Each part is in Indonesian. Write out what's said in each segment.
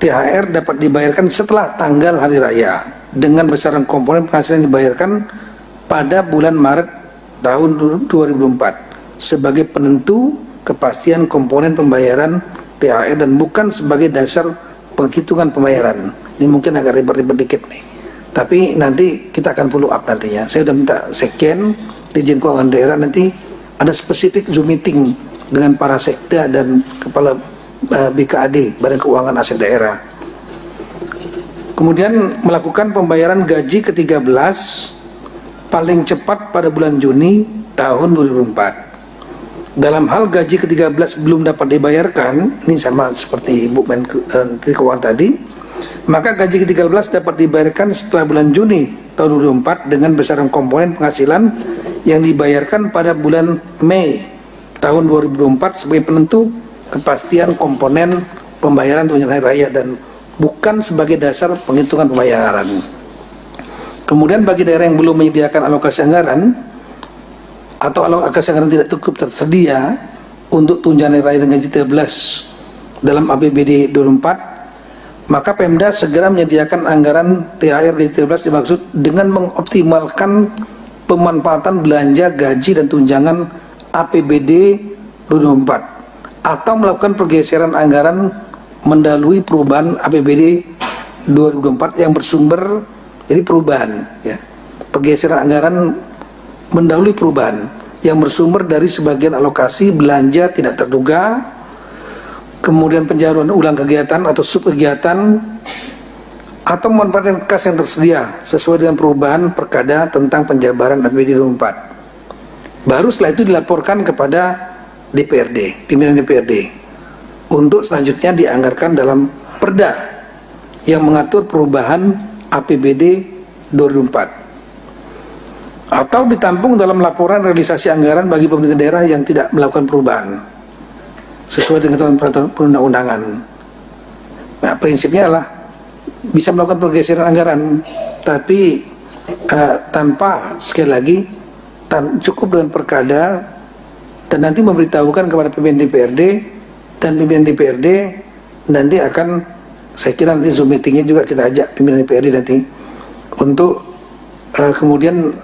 THR dapat dibayarkan setelah tanggal hari raya dengan besaran komponen penghasilan dibayarkan pada bulan Maret tahun 2004 sebagai penentu kepastian komponen pembayaran THR dan bukan sebagai dasar penghitungan pembayaran. Ini mungkin agak ribet-ribet dikit nih, tapi nanti kita akan follow up nantinya. Saya sudah minta Sekjen, Dirjen Keuangan Daerah, nanti ada spesifik Zoom meeting dengan para sekda dan kepala BKAD, Badan Keuangan Aset Daerah. Kemudian melakukan pembayaran gaji ke-13 paling cepat pada bulan Juni tahun 2004. Dalam hal gaji ke-13 belum dapat dibayarkan, ini sama seperti Ibu Menteri Keuangan tadi, maka gaji ke-13 dapat dibayarkan setelah bulan Juni tahun 2004 dengan besaran komponen penghasilan yang dibayarkan pada bulan Mei tahun 2004 sebagai penentu kepastian komponen pembayaran tunjangan hari raya dan bukan sebagai dasar penghitungan pembayaran. Kemudian bagi daerah yang belum menyediakan alokasi anggaran atau alokasi anggaran tidak cukup tersedia untuk tunjangan hari raya dan gaji 13 dalam APBD 2004, maka Pemda segera menyediakan anggaran THR gaji 13 dimaksud dengan mengoptimalkan pemanfaatan belanja gaji dan tunjangan APBD 2004 atau melakukan pergeseran anggaran mendahului perubahan APBD 2024 yang bersumber, jadi perubahan ya, pergeseran anggaran mendahului perubahan yang bersumber dari sebagian alokasi belanja tidak terduga, kemudian penjaluran ulang kegiatan atau subkegiatan atau memanfaatkan kas yang tersedia sesuai dengan perubahan perkada tentang penjabaran APBD 2004. Baru setelah itu dilaporkan kepada DPRD, pimpinan DPRD, untuk selanjutnya dianggarkan dalam perda yang mengatur perubahan APBD 2004 atau ditampung dalam laporan realisasi anggaran bagi pemerintah daerah yang tidak melakukan perubahan sesuai dengan peraturan perundang-undangan. Nah, prinsipnya adalah bisa melakukan pergeseran anggaran, tapi tanpa, sekali lagi, cukup dengan perkada dan nanti memberitahukan kepada pimpinan DPRD, dan pimpinan DPRD nanti akan, saya kira nanti Zoom meetingnya juga kita ajak pimpinan DPRD nanti untuk kemudian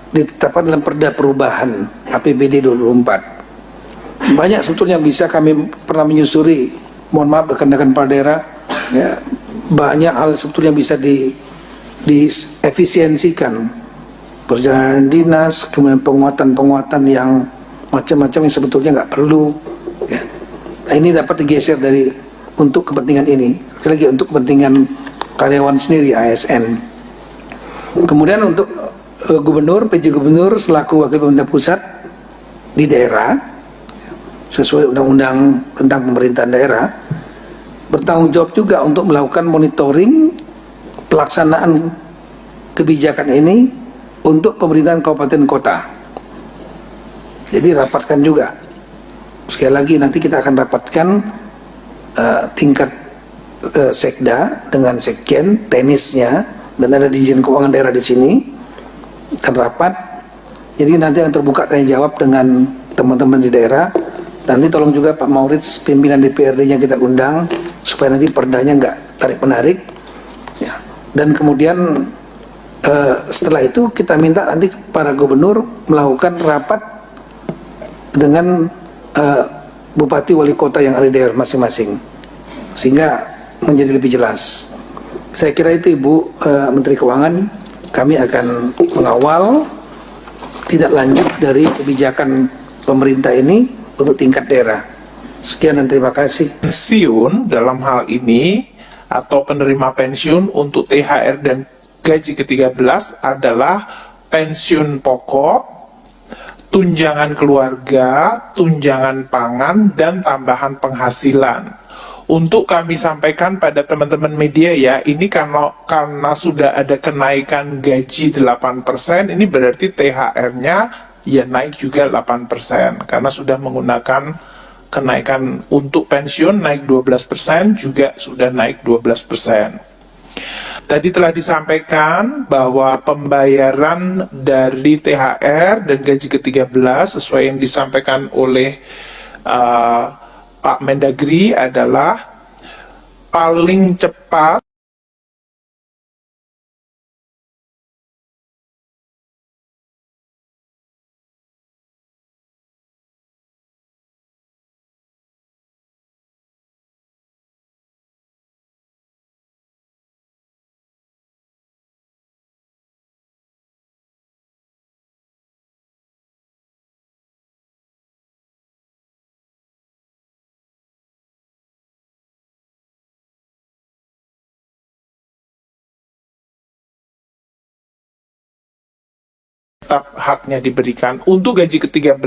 ditetapkan dalam perda perubahan APBD 2004. Banyak sebetulnya bisa kami pernah menyusuri, mohon maaf rekan-rekan kepala daerah ya, banyak hal sebetulnya bisa diefisiensikan, perjalanan dinas, kemudian penguatan yang macam-macam yang sebetulnya nggak perlu ya. Nah, ini dapat digeser dari untuk kepentingan ini, lagi untuk kepentingan karyawan sendiri, ASN. Kemudian untuk gubernur, PJ gubernur selaku wakil pemerintah pusat di daerah sesuai undang-undang tentang pemerintahan daerah bertanggung jawab juga untuk melakukan monitoring pelaksanaan kebijakan ini untuk pemerintahan kabupaten kota. Jadi rapatkan juga. Sekali lagi nanti kita akan rapatkan tingkat sekda dengan sekjen, tenisnya, dan ada Dirjen Keuangan Daerah di sini akan rapat. Jadi nanti akan terbuka tanya jawab dengan teman-teman di daerah. Nanti tolong juga Pak Maurits, pimpinan DPRD-nya kita undang supaya nanti perdanya nggak tarik-menarik. Ya. Dan kemudian setelah itu kita minta nanti para gubernur melakukan rapat dengan bupati wali kota yang ada di daerah masing-masing sehingga menjadi lebih jelas. Saya kira itu Ibu Menteri Keuangan, kami akan mengawal tidak lanjut dari kebijakan pemerintah ini untuk tingkat daerah. Sekian dan terima kasih. Pensiun dalam hal ini atau penerima pensiun untuk THR dan gaji ke-13 adalah pensiun pokok, tunjangan keluarga, tunjangan pangan, dan tambahan penghasilan. Untuk kami sampaikan pada teman-teman media ya, ini karena sudah ada kenaikan gaji 8%, ini berarti THR-nya ya naik juga 8%, karena sudah menggunakan kenaikan untuk pensiun naik 12%, juga sudah naik 12%. Tadi telah disampaikan bahwa pembayaran dari THR dan gaji ke-13 sesuai yang disampaikan oleh Pak Mendagri adalah paling cepat tetap haknya diberikan. Untuk gaji ke-13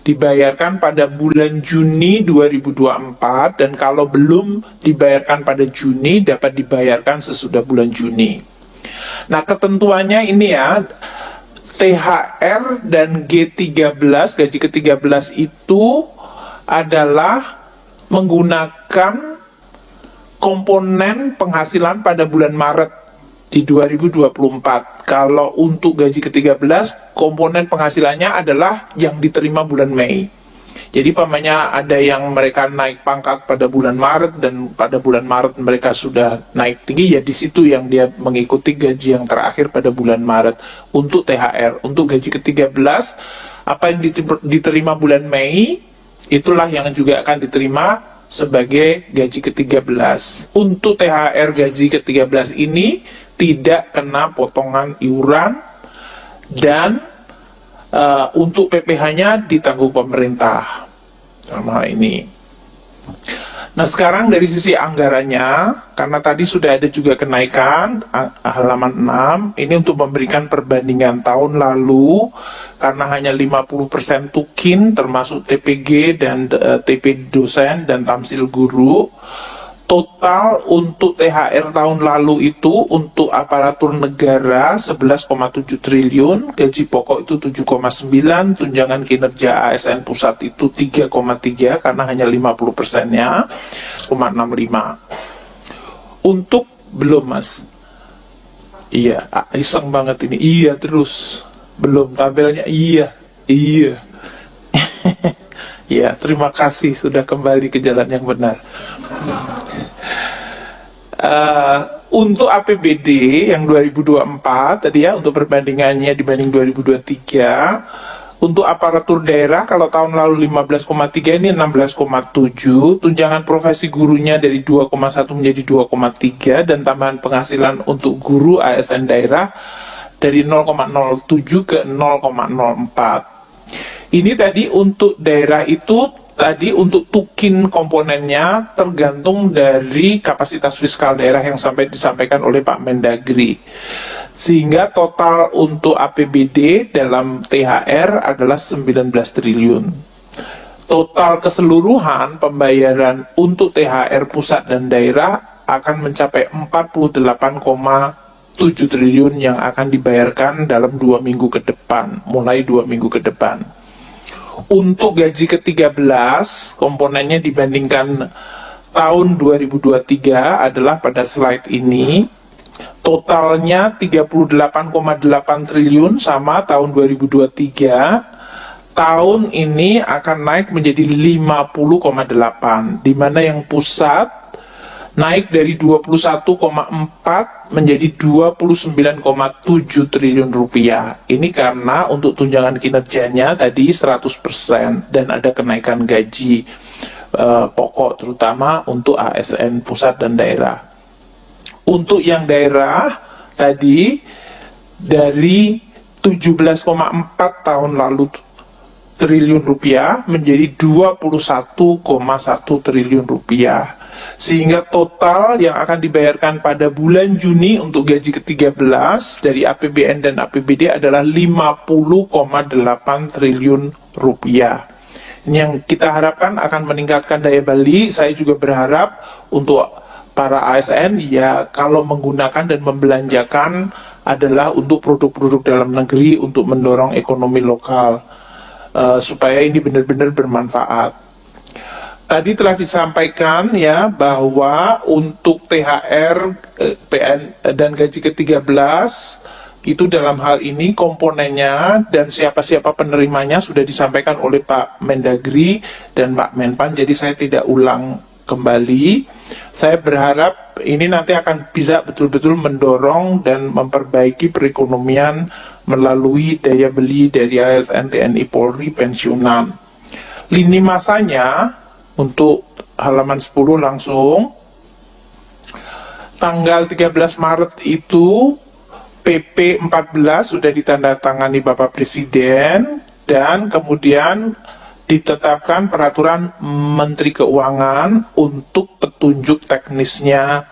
dibayarkan pada bulan Juni 2024 dan kalau belum dibayarkan pada Juni dapat dibayarkan sesudah bulan Juni. Nah, ketentuannya ini ya, THR dan G13, gaji ke-13 itu adalah menggunakan komponen penghasilan pada bulan Maret di 2024. Kalau untuk gaji ke-13, komponen penghasilannya adalah yang diterima bulan Mei. Jadi pamannya ada yang mereka naik pangkat pada bulan Maret dan pada bulan Maret mereka sudah naik tinggi, ya di situ yang dia mengikuti gaji yang terakhir pada bulan Maret. Untuk THR, untuk gaji ke-13, apa yang diterima bulan Mei, itulah yang juga akan diterima sebagai gaji ke-13. Untuk THR gaji ke-13 ini tidak kena potongan iuran dan untuk PPh-nya ditanggung pemerintah dalam hal ini. Nah, sekarang dari sisi anggarannya, karena tadi sudah ada juga kenaikan halaman 6, ini untuk memberikan perbandingan tahun lalu, karena hanya 50% tukin termasuk TPG dan TP dosen dan tamsil guru. Total untuk THR tahun lalu itu untuk aparatur negara 11,7 triliun, gaji pokok itu 7,9, tunjangan kinerja ASN pusat itu 3,3 karena hanya 50%-nya 0,65. Untuk belum Mas. Iya, iseng banget ini. Iya terus. Belum tabelnya. Iya. Ya, terima kasih sudah kembali ke jalan yang benar. Untuk APBD yang 2024 tadi ya, untuk perbandingannya dibanding 2023, untuk aparatur daerah kalau tahun lalu 15,3 ini 16,7, tunjangan profesi gurunya dari 2,1 menjadi 2,3 dan tambahan penghasilan untuk guru ASN daerah dari 0,07 ke 0,04. Ini tadi untuk daerah itu, tadi untuk tukin komponennya tergantung dari kapasitas fiskal daerah yang sampai disampaikan oleh Pak Mendagri. Sehingga total untuk APBD dalam THR adalah 19 triliun. Total keseluruhan pembayaran untuk THR pusat dan daerah akan mencapai 48,7 triliun yang akan dibayarkan dalam 2 minggu ke depan, mulai 2 minggu ke depan. Untuk gaji ke-13, komponennya dibandingkan tahun 2023 adalah pada slide ini, totalnya 38,8 triliun sama tahun 2023. Tahun ini akan naik menjadi 50,8, di mana yang pusat naik dari 21,4 menjadi 29,7 triliun rupiah. Ini karena untuk tunjangan kinerjanya tadi 100% dan ada kenaikan gaji pokok terutama untuk ASN pusat dan daerah. Untuk yang daerah tadi dari 17,4 tahun lalu triliun rupiah menjadi 21,1 triliun rupiah. Sehingga total yang akan dibayarkan pada bulan Juni untuk gaji ke-13 dari APBN dan APBD adalah 50,8 triliun rupiah. Ini yang kita harapkan akan meningkatkan daya beli. Saya juga berharap untuk para ASN ya kalau menggunakan dan membelanjakan adalah untuk produk-produk dalam negeri untuk mendorong ekonomi lokal supaya ini benar-benar bermanfaat. Tadi telah disampaikan ya bahwa untuk THR, PN dan gaji ke-13 itu dalam hal ini komponennya dan siapa-siapa penerimanya sudah disampaikan oleh Pak Mendagri dan Pak Menpan, jadi saya tidak ulang kembali. Saya berharap ini nanti akan bisa betul-betul mendorong dan memperbaiki perekonomian melalui daya beli dari ASN, TNI, Polri, pensiunan. Lini masanya untuk halaman 10 langsung. Tanggal 13 Maret itu PP 14 sudah ditandatangani Bapak Presiden dan kemudian ditetapkan peraturan Menteri Keuangan untuk petunjuk teknisnya